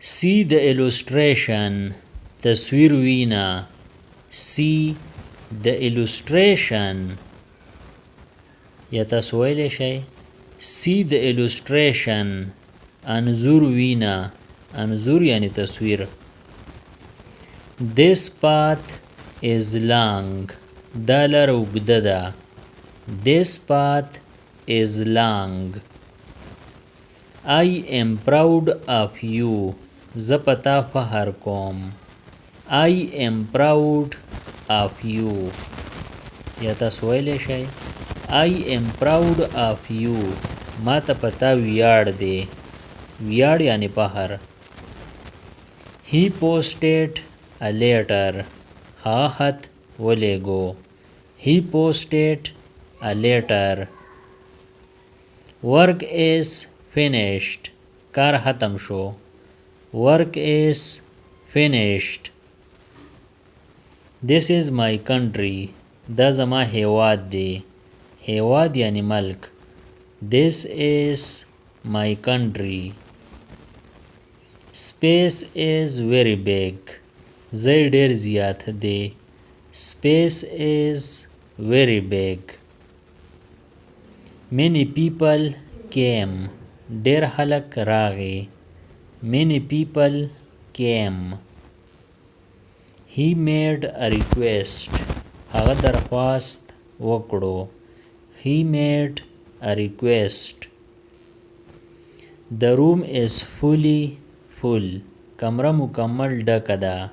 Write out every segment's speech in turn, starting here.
See the illustration. تصویر وینا. See the illustration. یا تاسو ویلی شئ See the illustration. انظور وینا. انظور یعنی تصویر. This path is long. دا لار اوږده ده. This path is long. I am proud of you. زه په تا فخر کوم. I am proud of you. یا تاسو ویلی شئ I am proud of you. ما ته په تا ویاړ دی. ویاړ یعنی فخر. He posted a letter. هغه خط ولیږو. He posted a letter. Work is finished. کار ختم شو. Work is finished. This is my country. دا زما هیواد دی. هیواد یعنی ملک. This is my country. Space is very big. ځای ډیر زیات دی. Space is very big. Many people came. ډیر خلک راغی. Many people came. He made a request. هغه درخواست وکړو. He made a request. The room is fully full. کمره مکمل ډکه ده.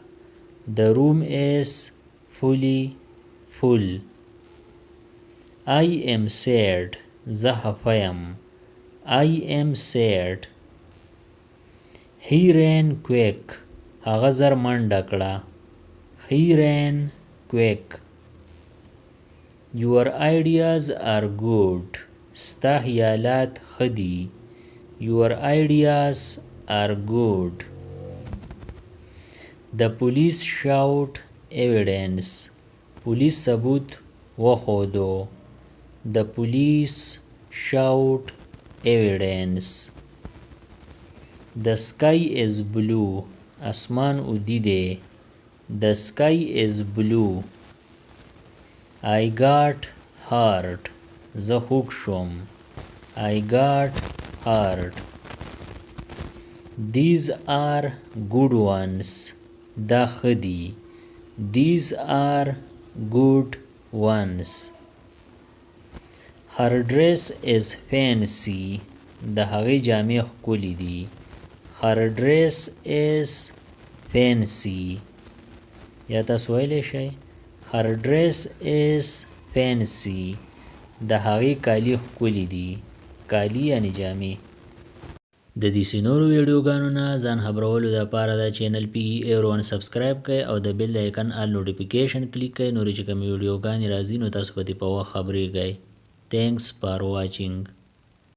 The room is fully full. I am sad. زه خفه یم. I am sad. He ran quick. هغه زر منډه کړه. He ran quick. Your ideas are good. ستا خیالات ښه دي. Your ideas are good. The police showed evidence. پولیس ثبوت وښودو. The police showed evidence. The sky is blue. اسمان اودی دی. The sky is blue. I got hurt. زه خوږ شوم. I got hurt. These are good ones. دا ښه دي. These are good ones. Her dress is fancy. د هغې جامې ښکلې دي. Her dress is fancy. یا تاسو ویلی شئ Her dress is fancy. د هغې کالي ښکلي دي. کالي یعنی جامې. د دې نورو ویډیوګانو نه ځان خبرولو دپاره دا چینل PE سبسکرایب کړئ او د بیل د ایکن آل نوټیفیکیشن کلیک کړئ. نورې چې کومې ویډیوګانې راځي نو تاسو په دې په وخت خبریږئ. Thanks for watching.